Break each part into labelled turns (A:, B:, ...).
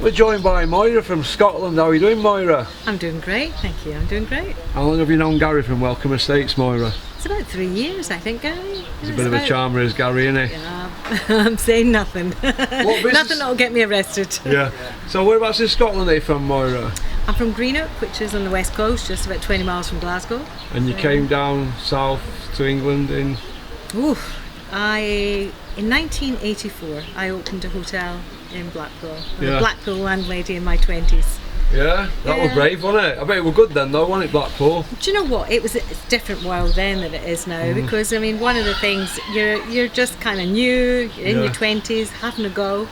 A: We're joined by Moira from Scotland. How are you doing, Moira?
B: I'm doing great, thank you. I'm doing great.
A: How long have you known Gary from Welcome Estates, Moira?
B: It's about 3 years, I think, Gary.
A: He's a bit of a charmer, is Gary, isn't he?
B: Yeah, I'm saying nothing. Nothing that'll get me arrested.
A: Yeah. So whereabouts in Scotland are you from, Moira?
B: I'm from Greenock, which is on the west coast, just about 20 miles from Glasgow.
A: And you came down south to England in?
B: In 1984, I opened a hotel in Blackpool. I'm
A: Yeah.
B: a Blackpool landlady in my 20s.
A: Yeah, that was brave, wasn't it? I bet it was good then though, wasn't it, Blackpool?
B: Do you know what? It's a different world then than it is now, because I mean, one of the things, you're just kind of new, you're in your 20s, having a go.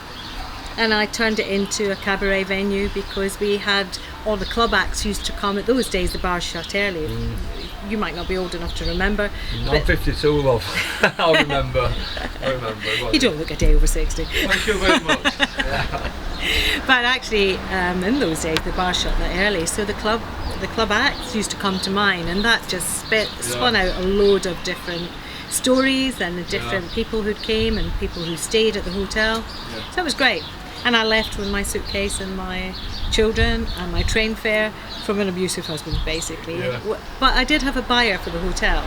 B: And I turned it into a cabaret venue because we had all the club acts used to come. At those days, the bars shut early. You might not be old enough to remember.
A: I'm 52, love. I remember.
B: You don't look a day over 60.
A: Thank you very much.
B: But actually, in those days, the bar shut that early, so the club acts used to come to mine, and that just spun out a load of different stories and the different people who came and people who stayed at the hotel. So it was great. And I left with my suitcase and my children and my train fare from an abusive husband, basically. But I did have a buyer for the hotel.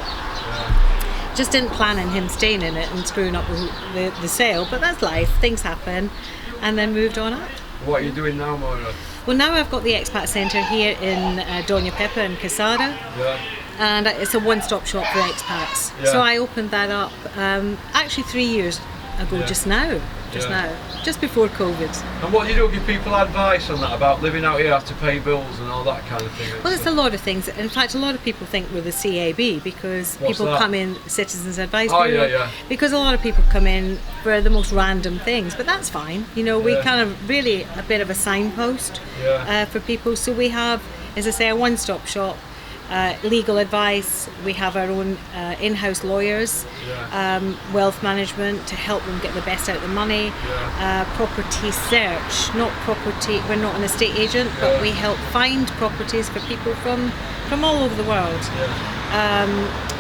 B: Just didn't plan on him staying in it and screwing up the sale, but that's life, things happen, and then moved on up.
A: What are you doing now, Moira?
B: Well, now I've got the expat centre here in Doña Pepa in Quesada, and it's a one-stop shop for expats. So I opened that up actually 3 years ago, just now, just before COVID.
A: And what do you do? Give people advice on that about living out here, have to pay bills and all that kind of thing?
B: Well, it's a lot of things. In fact, a lot of people think we're the CAB because people come in, Citizens Advice Bureau, because a lot of people come in for the most random things, but that's fine. You know, we kind of really a bit of a signpost for people. So we have, as I say, a one-stop shop. Legal advice, we have our own in-house lawyers, wealth management to help them get the best out of the money, property search, we're not an estate agent, but we help find properties for people from all over the world.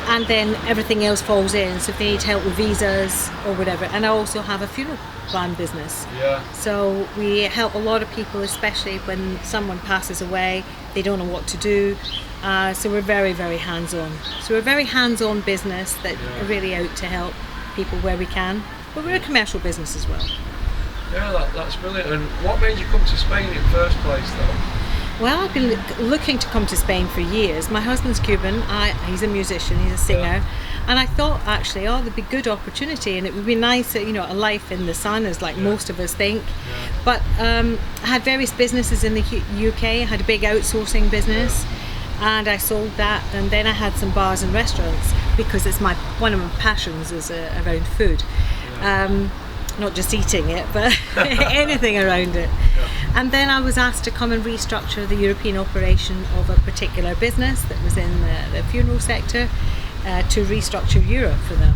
B: And then everything else falls in, so if they need help with visas or whatever. And I also have a funeral plan business. So we help a lot of people, especially when someone passes away, they don't know what to do. So we're very, very hands-on. So we're a very hands-on business that are really out to help people where we can. But we're a commercial business as well.
A: Yeah, that's brilliant. And what made you come to Spain in the first place, though?
B: Well, I've been looking to come to Spain for years. My husband's Cuban, he's a musician, he's a singer, and I thought actually, there'd be good opportunity and it would be nice, a life in the sun, as like most of us think. But I had various businesses in the UK, I had a big outsourcing business, and I sold that, and then I had some bars and restaurants because it's one of my passions is around food. Not just eating it, but anything around it. And then I was asked to come and restructure the European operation of a particular business that was in the funeral sector to restructure Europe for them.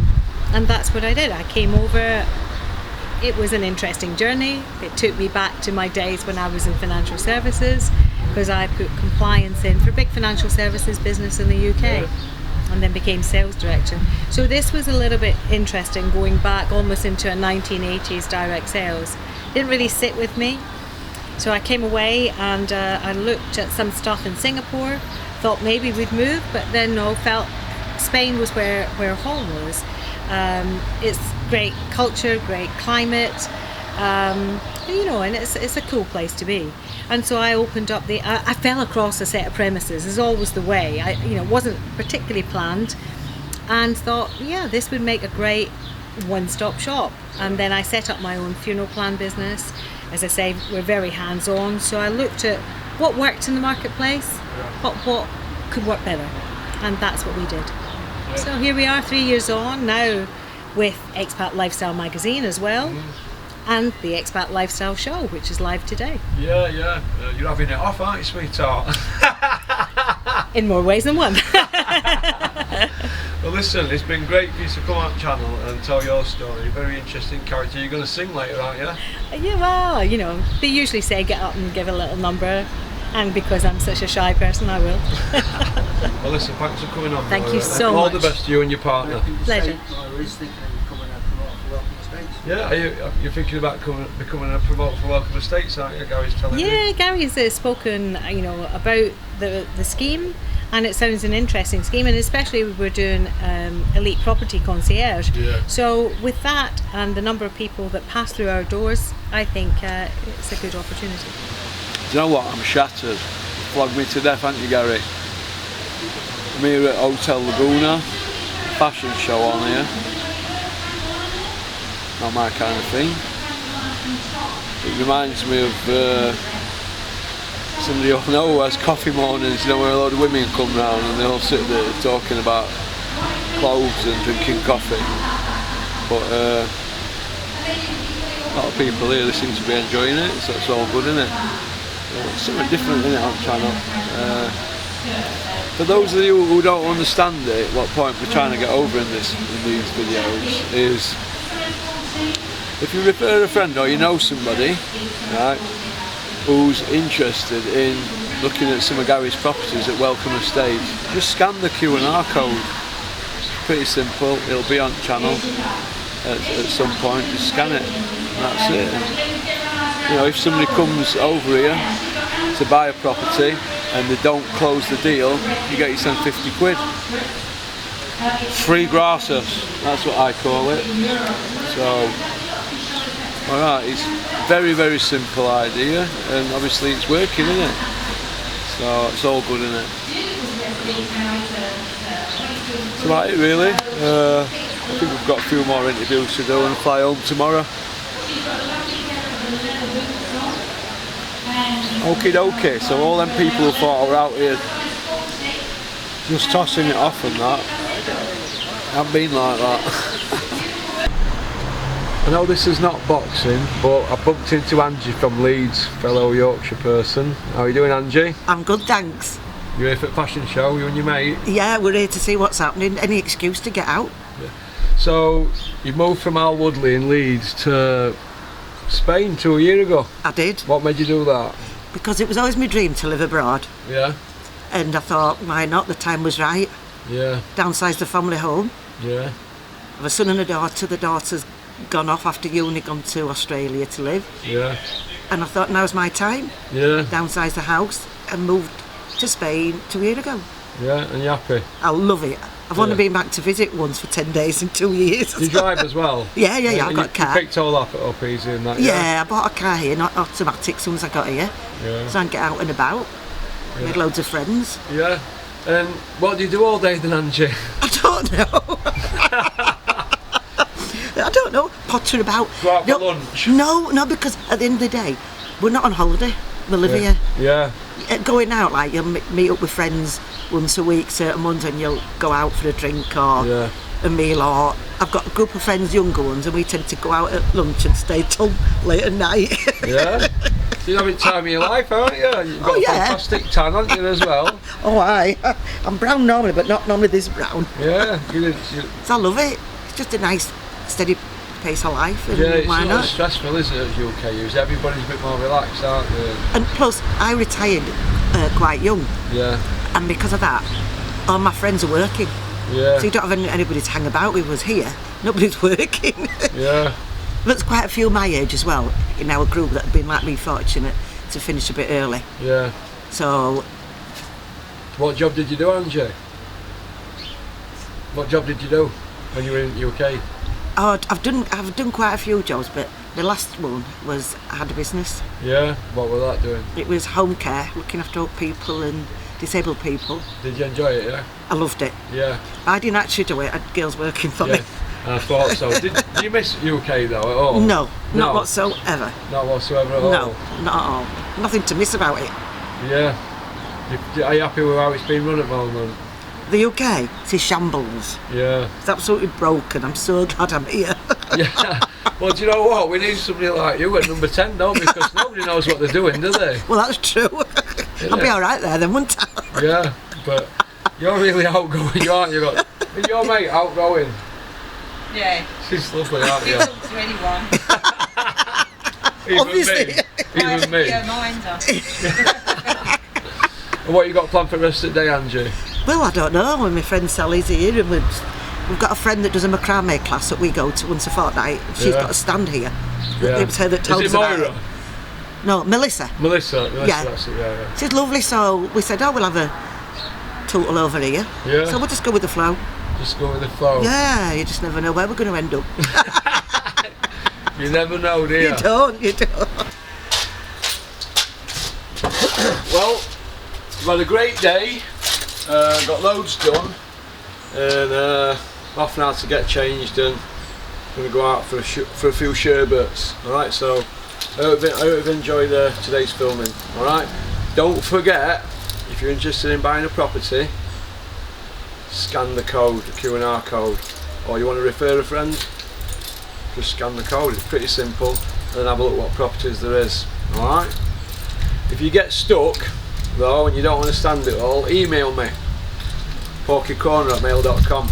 B: And that's what I did. I came over. It was an interesting journey. It took me back to my days when I was in financial services, because I put compliance in for a big financial services business in the UK. And then became sales director. So this was a little bit interesting, going back almost into a 1980s direct sales. Didn't really sit with me. So I came away and I looked at some stuff in Singapore, thought maybe we'd move, but then felt Spain was where home was. It's great culture, great climate, and it's a cool place to be. And so I opened up I fell across a set of premises, as always the way. It wasn't particularly planned, and thought, this would make a great one-stop shop. And then I set up my own funeral plan business. As I say, we're very hands-on, so I looked at what worked in the marketplace, but what could work better, and that's what we did. So here we are 3 years on now, with Expat Lifestyle magazine as well. And the Expat Lifestyle Show, which is live today.
A: You're having it off, aren't you, sweetheart?
B: In more ways than one.
A: Well, listen, it's been great for you to come on the channel and tell your story. Very interesting character. You're going to sing later, aren't you?
B: Yeah, well, they usually say get up and give a little number, and because I'm such a shy person, I will.
A: Well, listen, thanks for coming on.
B: Thank you so
A: much.
B: much.
A: All the best to you and your partner.
B: Pleasure.
C: I was thinking of coming out from Welcome Estates.
A: Yeah, you're thinking about becoming a promoter for Welcome Estates, aren't you? Gary's telling me.
B: Yeah, Gary's spoken, about the scheme, and it sounds an interesting scheme, and especially we're doing elite property concierge.
A: Yeah.
B: So with that and the number of people that pass through our doors, I think it's a good opportunity.
C: Do you know what? I'm shattered. Flogged me to death, haven't you, Gary? I'm here at Hotel Laguna, fashion show on here. Not my kind of thing. It reminds me of somebody I know who has coffee mornings, where a lot of women come round and they all sit there talking about clothes and drinking coffee. But a lot of people here, they seem to be enjoying it, so it's all good, isn't it? It's something different, isn't it, on channel? For those of you who don't understand it, what point we're trying to get over in these videos is, if you refer a friend or you know somebody, right, who's interested in looking at some of Gary's properties at Welcome Estate, just scan the Q&R code. It's pretty simple. It'll be on channel at some point. Just scan it, and that's it. And, if somebody comes over here to buy a property and they don't close the deal, you get yourself 50 quid. Free gratis, that's what I call it. So, alright, it's very, very simple idea, and obviously it's working, isn't it? So it's all good, isn't it? That's about it, really. I think we've got a few more interviews to do and fly home tomorrow. Okie dokie, so all them people who thought I were out here just tossing it off and that, haven't been like that. I know this is not boxing, but I bumped into Angie from Leeds, fellow Yorkshire person. How are you doing, Angie?
D: I'm good, thanks.
A: You're here for the fashion show, you and your mate?
D: Yeah, we're here to see what's happening. Any excuse to get out.
A: Yeah. So, you moved from Al Woodley in Leeds to Spain 2 years ago?
D: I did.
A: What made you do that?
D: Because it was always my dream to live abroad.
A: Yeah?
D: And I thought, why not? The time was right.
A: Yeah.
D: Downsized the family home.
A: Yeah.
D: I have a son and a daughter. The daughter's gone off after uni, gone to Australia to live.
A: Yeah.
D: And I thought, now's my time.
A: Yeah.
D: Downsized the house and moved to Spain 2 years ago.
A: Yeah, and you're happy?
D: I love it. I've only been back to visit once for 10 days in 2 years.
A: You drive as well?
D: Yeah, I've got a car.
A: You picked all up easy and that,
D: Yeah, I bought a car here, not automatic, as soon as I got here.
A: Yeah.
D: So I can get out and about.
A: Yeah.
D: Made loads of friends.
A: Yeah. And what do you do all day then, Angie?
D: I don't know. I don't know. Potter about.
A: Go out for lunch?
D: No, because at the end of the day, we're not on holiday. We live here.
A: Yeah.
D: Going out, like, you'll meet up with friends once a week, certain months, and you'll go out for a drink or a meal, or I've got a group of friends, younger ones, and we tend to go out at lunch and stay till late at night.
A: Yeah? You're having time of your life, aren't you? You've got a fantastic tan, haven't you, as well?
D: Oh, I'm brown normally, but not normally this brown.
A: Yeah.
D: So I love it. It's just a nice, steady pace of life, and
A: it's
D: why
A: not
D: not?
A: stressful, is it, as UK use? Everybody's a bit more relaxed, aren't they?
D: And plus, I retired quite young.
A: Yeah.
D: And because of that, all my friends are working.
A: Yeah.
D: So you don't have anybody to hang about with. Was here, nobody's working.
A: Yeah.
D: But there's quite a few my age as well in our group that have been like me fortunate to finish a bit early.
A: Yeah.
D: So.
A: What job did you do, Angie? What job did you do when you were in the UK?
D: Oh, I've done quite a few jobs, but the last one was I had a business.
A: Yeah. What was that doing?
D: It was home care, looking after old people and disabled people.
A: Did you enjoy it? Yeah.
D: I loved it.
A: Yeah.
D: I didn't actually do it. I had girls working for me.
A: I thought so. Did you miss UK though at all?
D: No, not whatsoever.
A: Not whatsoever at all?
D: No, not at all. Nothing to miss about it.
A: Yeah. Are you happy with how it's been run at the moment?
D: The UK, it's a shambles.
A: Yeah.
D: It's absolutely broken. I'm so glad I'm here.
A: Yeah. Well, do you know what? We need somebody like you at number 10, don't we? Because nobody knows what they're doing, do they?
D: Well, that's true. I'll be all right there then, wouldn't I?
A: Yeah, but you're really outgoing, aren't you? Is your mate outgoing?
E: Yeah.
A: She's lovely, aren't you?
E: She'll talk to anyone.
D: Obviously.
A: Even me.
E: Yeah, mine's up.
A: And what you got planned for the rest of the day, Angie?
D: Well, I don't know. When my friend Sally's here and we're We've got a friend that does a macrame class that we go to once a fortnight. She's
A: Yeah.
D: got a stand here.
A: Yeah.
D: It was her that told
A: Is
D: us
A: it
D: about
A: Moira?
D: it. No, Melissa.
A: Melissa,
D: Yeah.
A: that's it, yeah.
D: She's lovely, so we said, oh, we'll have a total over here.
A: Yeah.
D: So we'll just go with the flow.
A: Just go with the flow.
D: Yeah, you just never know where we're going to end up.
A: You never know, do you?
D: You don't.
C: Well, we've had a great day, got loads done, and off now to get changed and going to go out for a few sherbets. Alright, so I hope you've enjoyed today's filming. Alright, don't forget, if you're interested in buying a property, scan the code, the Q&R code, or you want to refer a friend, just scan the code. It's pretty simple, and then have a look what properties there is. Alright, if you get stuck though and you don't understand it all, email me, porkycorner@mail.com.